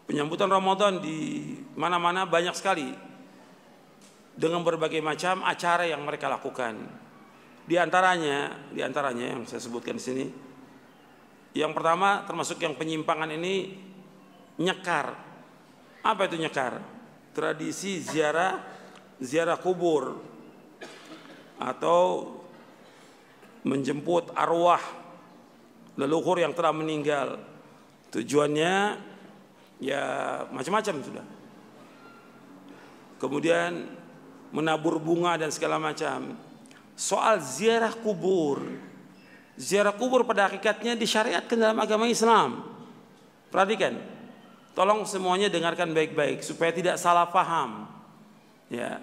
Penyambutan Ramadan di mana-mana banyak sekali dengan berbagai macam acara yang mereka lakukan. Di antaranya yang saya sebutkan di sini, yang pertama termasuk yang penyimpangan ini, nyekar. Apa itu nyekar? Tradisi ziarah kubur atau menjemput arwah leluhur yang telah meninggal. Tujuannya ya macam-macam sudah. Kemudian menabur bunga dan segala macam. Soal ziarah kubur pada hakikatnya disyariatkan dalam agama Islam. Perhatikan, tolong semuanya dengarkan baik-baik supaya tidak salah paham. Ya,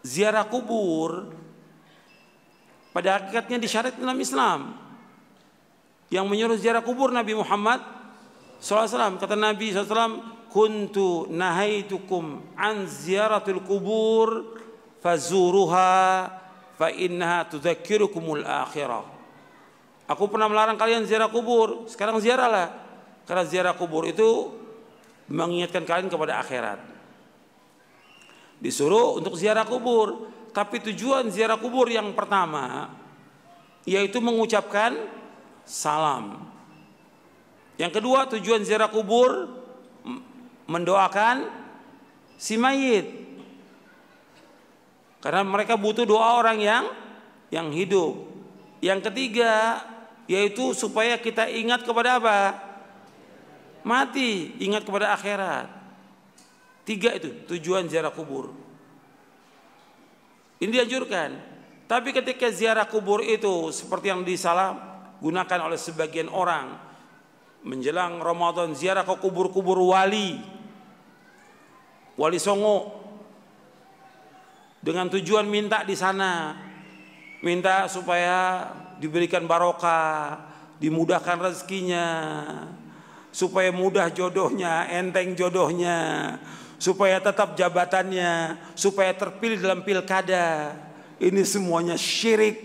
ziarah kubur pada hakikatnya disyariatkan dalam Islam. Yang menyuruh ziarah kubur Nabi Muhammad SAW. Kata Nabi SAW, kuntu nahaitukum an ziyaratul kubur fazuruha fa innaha tudzakirukumul akhirah. Aku pernah melarang kalian ziarah kubur, sekarang ziarahlah. Karena ziarah kubur itu mengingatkan kalian kepada akhirat. Disuruh untuk ziarah kubur, tapi tujuan ziarah kubur yang pertama yaitu mengucapkan salam. Yang kedua, tujuan ziarah kubur mendoakan si mayit. Karena mereka butuh doa orang yang hidup. Yang ketiga yaitu supaya kita ingat kepada apa? Mati, ingat kepada akhirat. Tiga itu tujuan ziarah kubur. Ini dianjurkan. Tapi ketika ziarah kubur itu seperti yang disalahgunakan oleh sebagian orang, menjelang Ramadan ziarah ke kubur-kubur wali Songo, dengan tujuan minta di sana, minta supaya diberikan barokah, dimudahkan rezekinya, supaya mudah jodohnya, enteng jodohnya, supaya tetap jabatannya, supaya terpilih dalam pilkada. Ini semuanya syirik.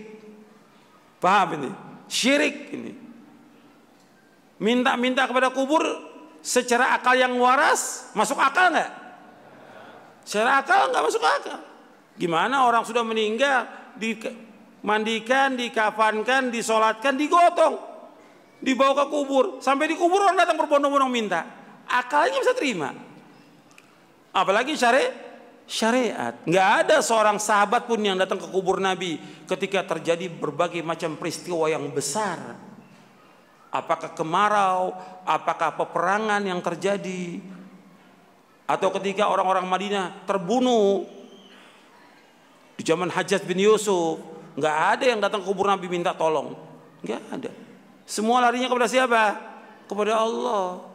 Paham ini? Syirik ini. Minta-minta kepada kubur secara akal yang waras, masuk akal nggak? Secara akal nggak masuk akal. Gimana orang sudah meninggal, dimandikan, dikafankan, disolatkan, digotong, dibawa ke kubur, sampai di kubur orang datang berbondong-bondong minta. Akalnya bisa terima. Apalagi syariat. Nggak ada seorang sahabat pun yang datang ke kubur Nabi ketika terjadi berbagai macam peristiwa yang besar. Apakah kemarau, apakah peperangan yang terjadi, atau ketika orang-orang Madinah terbunuh di zaman Hajjaj bin Yusuf, nggak ada yang datang ke kubur Nabi minta tolong, nggak ada. Semua larinya kepada siapa? Kepada Allah.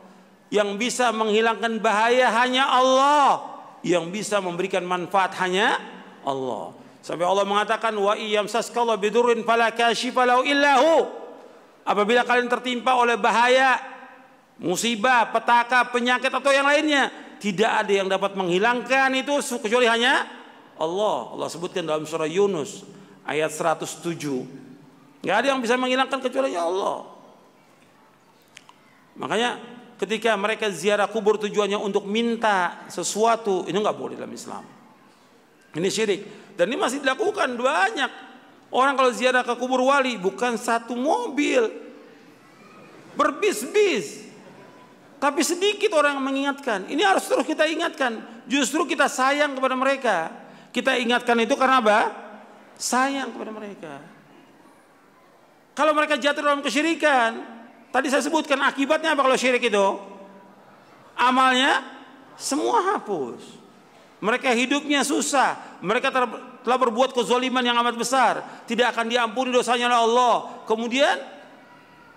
Yang bisa menghilangkan bahaya hanya Allah, yang bisa memberikan manfaat hanya Allah. Sampai Allah mengatakan, wa iyamsaskallahu bidurrin fala kashifa lahu illahu. Apabila kalian tertimpa oleh bahaya, musibah, petaka, penyakit atau yang lainnya, tidak ada yang dapat menghilangkan itu kecuali hanya Allah. Allah sebutkan dalam surah Yunus ayat 107. Nggak ada yang bisa menghilangkan kecuali Allah. Makanya ketika mereka ziarah kubur tujuannya untuk minta sesuatu, ini nggak boleh dalam Islam. Ini syirik. Dan ini masih dilakukan banyak. Orang kalau ziarah ke kubur wali bukan satu mobil, berbis-bis. Tapi sedikit orang yang mengingatkan. Ini harus terus kita ingatkan. Justru kita sayang kepada mereka. Kita ingatkan itu karena apa? Sayang kepada mereka. Kalau mereka jatuh dalam kesyirikan, tadi saya sebutkan akibatnya apa kalau syirik itu? Amalnya semua hapus. Mereka hidupnya susah. Mereka telah berbuat kezaliman yang amat besar. Tidak akan diampuni dosanya oleh Allah. Kemudian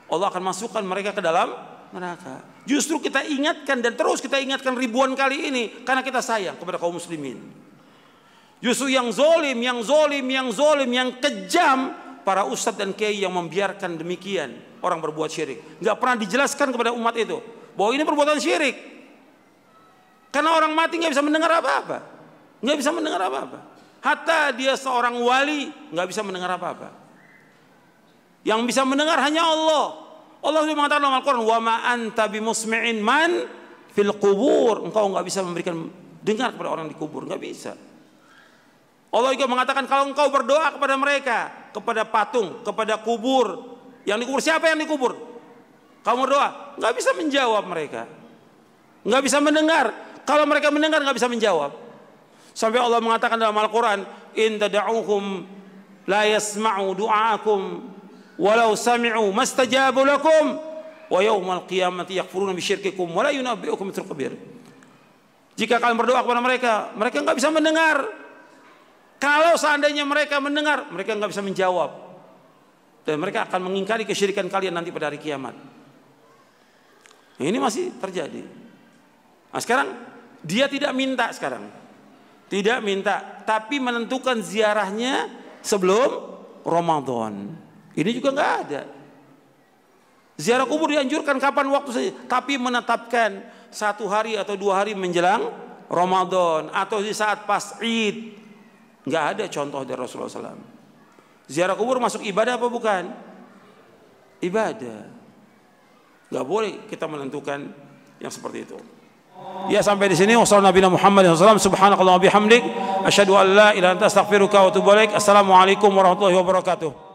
Allah akan masukkan mereka ke dalam neraka. Justru kita ingatkan dan terus kita ingatkan ribuan kali ini karena kita sayang kepada kaum muslimin. Justru yang zolim, yang kejam, para ustadz dan kiai yang membiarkan demikian orang berbuat syirik. Nggak pernah dijelaskan kepada umat itu bahwa ini perbuatan syirik. Karena orang mati nggak bisa mendengar apa-apa, nggak bisa mendengar apa-apa. Hatta dia seorang wali nggak bisa mendengar apa-apa. Yang bisa mendengar hanya Allah. Allah sudah mengatakan dalam Al-Quran, wa ma anta bimusmi'in man fil qubur. Engkau nggak bisa memberikan dengar kepada orang di kubur, nggak bisa. Allah juga mengatakan kalau engkau berdoa kepada mereka, kepada patung, kepada kubur, yang dikubur siapa yang dikubur? Kamu berdoa, nggak bisa menjawab mereka, nggak bisa mendengar. Kalau mereka mendengar nggak bisa menjawab. Sampai Allah mengatakan dalam Al-Quran, in tad'uhum la yasma'u du'aakum walau sami'u mastajabu lakum wa yawmal qiyamati yakfuruna bisyirkikum wa la yunabbi'ukum mithlu khabir. Jika kalian berdoa kepada mereka, mereka nggak bisa mendengar. Kalau seandainya mereka mendengar, mereka nggak bisa menjawab, dan mereka akan mengingkari kesyirikan kalian nanti pada hari kiamat. Ini masih terjadi. Nah, sekarang dia tidak minta sekarang, tidak minta, tapi menentukan ziarahnya sebelum Ramadan. Ini juga nggak ada. Ziarah kubur dianjurkan kapan waktu saja, tapi menetapkan 1 hari atau 2 hari menjelang Ramadan atau di saat pas Id. Nggak ada contoh dari Rasulullah SAW. Ziarah kubur masuk ibadah apa bukan? Ibadah. Nggak boleh kita menentukan yang seperti itu. Ya, sampai di sini. Wassalamualaikum warahmatullahi wabarakatuh. Subhanakallahumma bihamdik asyhadu an la ilaha illa anta astaghfiruka wa atubu ilaik. Assalamualaikum warahmatullahi wabarakatuh.